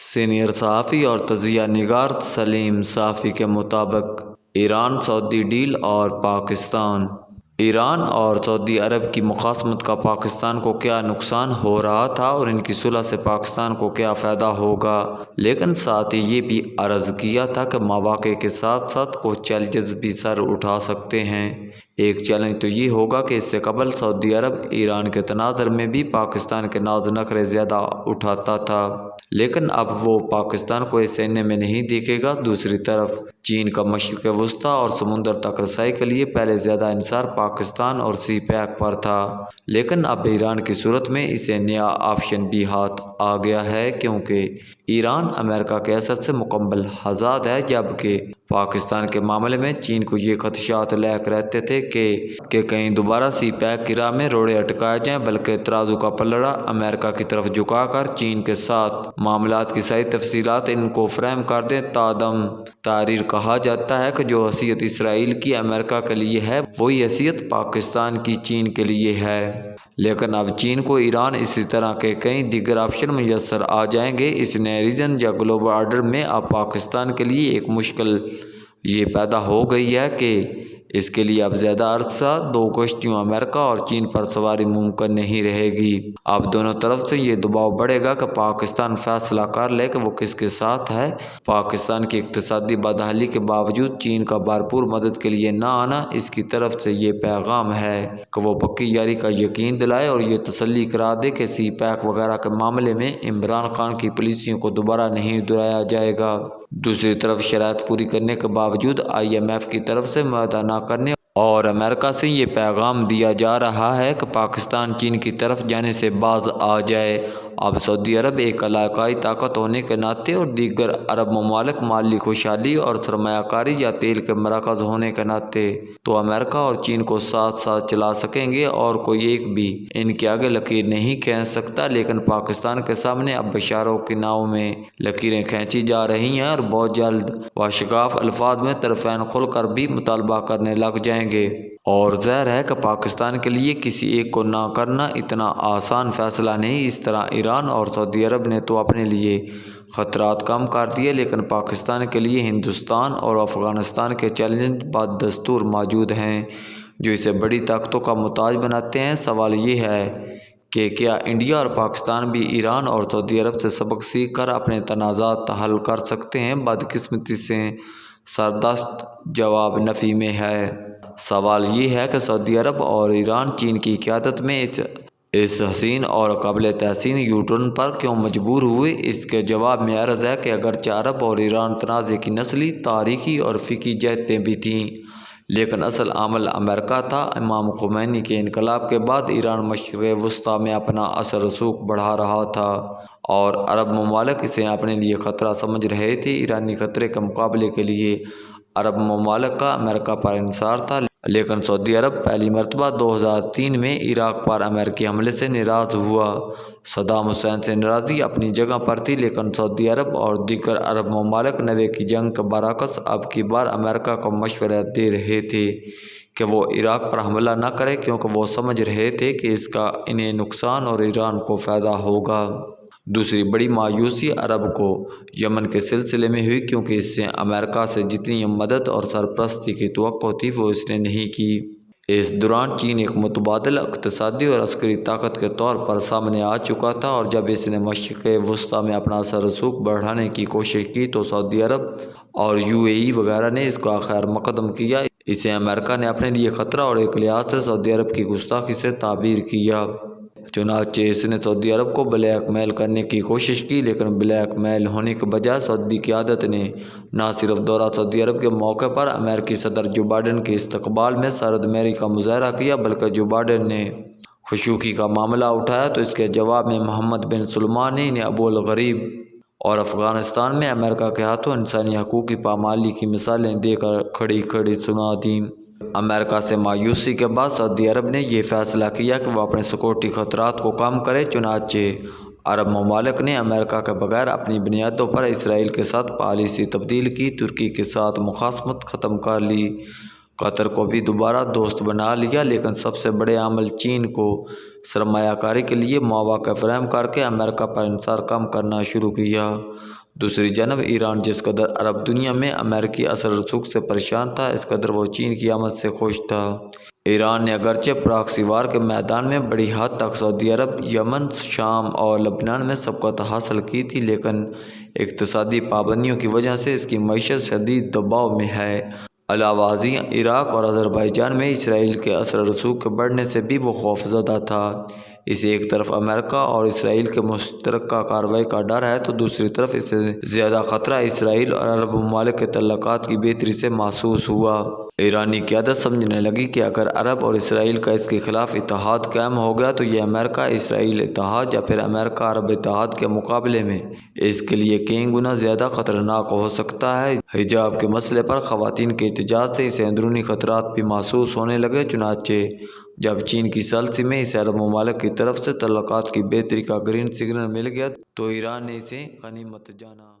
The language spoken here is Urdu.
سینئر صحافی اور تجزیہ نگار سلیم صافی کے مطابق ایران سعودی ڈیل اور پاکستان ایران اور سعودی عرب کی مخاصمت کا پاکستان کو کیا نقصان ہو رہا تھا اور ان کی صلح سے پاکستان کو کیا فائدہ ہوگا، لیکن ساتھ ہی یہ بھی عرض کیا تھا کہ مواقع کے ساتھ ساتھ کچھ چیلنجز بھی سر اٹھا سکتے ہیں۔ ایک چیلنج تو یہ ہوگا کہ اس سے قبل سعودی عرب ایران کے تناظر میں بھی پاکستان کے ناز نخرے زیادہ اٹھاتا تھا، لیکن اب وہ پاکستان کو اس سینے میں نہیں دیکھے گا۔ دوسری طرف چین کا مشرق وسطیٰ اور سمندر تک رسائی کے لیے پہلے زیادہ انحصار پاکستان اور سی پیک پر تھا، لیکن اب ایران کی صورت میں اسے نیا آپشن بھی ہاتھ آ گیا ہے، کیونکہ ایران امریکہ کے اثر سے مکمل آزاد ہے، جبکہ پاکستان کے معاملے میں چین کو یہ خدشات لاحق رہتے تھے کہ کہیں دوبارہ سی پیک کی راہ میں روڑے اٹکائے جائیں، بلکہ ترازو کا پلڑا امریکہ کی طرف جھکا کر چین کے ساتھ معاملات کی صحیح تفصیلات ان کو فراہم کر دیں۔ تادم تحریر کہا جاتا ہے کہ جو حیثیت اسرائیل کی امریکہ کے لیے ہے، وہی حیثیت پاکستان کی چین کے لیے ہے، لیکن اب چین کو ایران اسی طرح کے کئی دیگر آپشن میسر آ جائیں گے۔ اس نئے ریجن یا گلوبل آرڈر میں اب پاکستان کے لیے ایک مشکل یہ پیدا ہو گئی ہے کہ اس کے لیے اب زیادہ عرصہ دو کشتیوں امریکہ اور چین پر سواری ممکن نہیں رہے گی۔ اب دونوں طرف سے یہ دباؤ بڑھے گا کہ پاکستان فیصلہ کر لے کہ وہ کس کے ساتھ ہے۔ پاکستان کی اقتصادی بدحالی کے باوجود چین کا بھرپور مدد کے لیے نہ آنا اس کی طرف سے یہ پیغام ہے کہ وہ پکی یاری کا یقین دلائے اور یہ تسلی کرا دے کہ سی پیک وغیرہ کے معاملے میں عمران خان کی پالیسیوں کو دوبارہ نہیں دہرایا جائے گا۔ دوسری طرف شرائط پوری کرنے کے باوجود IMF کی طرف سے معاہدہ نہ کرنے اور امریکہ سے یہ پیغام دیا جا رہا ہے کہ پاکستان چین کی طرف جانے سے باز آ جائے۔ اب سعودی عرب ایک علاقائی طاقت ہونے کے ناطے اور دیگر عرب ممالک مالی خوشحالی اور سرمایہ کاری یا تیل کے مراکز ہونے کے ناطے تو امریکہ اور چین کو ساتھ ساتھ چلا سکیں گے اور کوئی ایک بھی ان کے آگے لکیر نہیں کھینچ سکتا، لیکن پاکستان کے سامنے اب بشاروں کی ناؤں میں لکیریں کھینچی جا رہی ہیں اور بہت جلد وہ شفاف الفاظ میں طرفین کھل کر بھی مطالبہ کرنے لگ جائیں گے۔ اور ظاہر ہے کہ پاکستان کے لیے کسی ایک کو نہ کرنا اتنا آسان فیصلہ نہیں۔ اس طرح ایران اور سعودی عرب نے تو اپنے لیے خطرات کم کر دیے، لیکن پاکستان کے لیے ہندوستان اور افغانستان کے چیلنج بدستور موجود ہیں جو اسے بڑی طاقتوں کا محتاج بناتے ہیں۔ سوال یہ ہے کہ کیا انڈیا اور پاکستان بھی ایران اور سعودی عرب سے سبق سیکھ کر اپنے تنازعات حل کر سکتے ہیں؟ بدقسمتی سے سردست جواب نفی میں ہے۔ سوال یہ ہے کہ سعودی عرب اور ایران چین کی قیادت میں اس حسین اور قابل تحسین یو ٹرن پر کیوں مجبور ہوئے؟ اس کے جواب میں عرض ہے کہ اگرچہ عرب اور ایران تنازع کی نسلی، تاریخی اور فقہی جہتیں بھی تھیں، لیکن اصل عامل امریکہ تھا۔ امام خمینی کے انقلاب کے بعد ایران مشرق وسطیٰ میں اپنا اثر رسوخ بڑھا رہا تھا اور عرب ممالک اسے اپنے لیے خطرہ سمجھ رہے تھے۔ ایرانی خطرے کے مقابلے کے لیے عرب ممالک کا امریکہ پر انحصار تھا، لیکن سعودی عرب پہلی مرتبہ 2003 میں عراق پر امریکی حملے سے ناراض ہوا۔ صدام حسین سے ناراضی اپنی جگہ پر تھی، لیکن سعودی عرب اور دیگر عرب ممالک 90 کی جنگ کے برعکس اب کی بار امریکہ کو مشورہ دے رہے تھے کہ وہ عراق پر حملہ نہ کرے، کیونکہ وہ سمجھ رہے تھے کہ اس کا انہیں نقصان اور ایران کو فائدہ ہوگا۔ دوسری بڑی مایوسی عرب کو یمن کے سلسلے میں ہوئی، کیونکہ اس سے امریکہ سے جتنی مدد اور سرپرستی کی توقع تھی وہ اس نے نہیں کی۔ اس دوران چین ایک متبادل اقتصادی اور عسکری طاقت کے طور پر سامنے آ چکا تھا، اور جب اس نے مشرق وسطیٰ میں اپنا اثر رسوخ بڑھانے کی کوشش کی تو سعودی عرب اور UAE وغیرہ نے اس کا خیر مقدم کیا۔ اسے امریکہ نے اپنے لیے خطرہ اور ایک لحاظ سے سعودی عرب کی گستاخی سے تعبیر کیا۔ چنانچہ اس نے سعودی عرب کو بلیک میل کرنے کی کوشش کی، لیکن بلیک میل ہونے کے بجائے سعودی قیادت نے نہ صرف دورہ سعودی عرب کے موقع پر امریکی صدر جو بائیڈن کے استقبال میں سرد مہری کا مظاہرہ کیا، بلکہ جو بائیڈن نے خشوگی کا معاملہ اٹھایا تو اس کے جواب میں محمد بن سلمان نے انہیں ابو الغریب اور افغانستان میں امریکہ کے ہاتھوں انسانی حقوق کی پامالی کی مثالیں دے کر کھڑی کھڑی سنا دیں۔ امریکہ سے مایوسی کے بعد سعودی عرب نے یہ فیصلہ کیا کہ وہ اپنے سیکورٹی خطرات کو کم کرے۔ چنانچہ عرب ممالک نے امریکہ کے بغیر اپنی بنیادوں پر اسرائیل کے ساتھ پالیسی تبدیل کی، ترکی کے ساتھ مخاصمت ختم کر لی، قطر کو بھی دوبارہ دوست بنا لیا، لیکن سب سے بڑے عامل چین کو سرمایہ کاری کے لیے مواقع فراہم کر کے امریکہ پر انحصار کم کرنا شروع کیا۔ دوسری جانب ایران جس قدر عرب دنیا میں امریکی اثر رسوخ سے پریشان تھا، اس قدر وہ چین کی آمد سے خوش تھا۔ ایران نے اگرچہ پراکسی وار کے میدان میں بڑی حد تک سعودی عرب، یمن، شام اور لبنان میں سبقت حاصل کی تھی، لیکن اقتصادی پابندیوں کی وجہ سے اس کی معیشت شدید دباؤ میں ہے۔ علاوہ ازیں عراق اور آذربائیجان میں اسرائیل کے اثر رسوخ کے بڑھنے سے بھی وہ خوفزدہ تھا۔ اسے ایک طرف امریکہ اور اسرائیل کے مشترکہ کارروائی کا ڈر ہے تو دوسری طرف اسے زیادہ خطرہ اسرائیل اور عرب ممالک کے تعلقات کی بہتری سے محسوس ہوا۔ ایرانی قیادت سمجھنے لگی کہ اگر عرب اور اسرائیل کا اس کے خلاف اتحاد قائم ہو گیا تو یہ امریکہ اسرائیل اتحاد یا پھر امریکہ عرب اتحاد کے مقابلے میں اس کے لیے کئی گنا زیادہ خطرناک ہو سکتا ہے۔ حجاب کے مسئلے پر خواتین کے احتجاج سے اسے اندرونی خطرات بھی محسوس ہونے لگے، چنانچہ جب چین کی ثالثی میں اسے عرب ممالک کی طرف سے تعلقات کی بہتری کا گرین سگنل مل گیا تو ایران نے اسے غنیمت جانا۔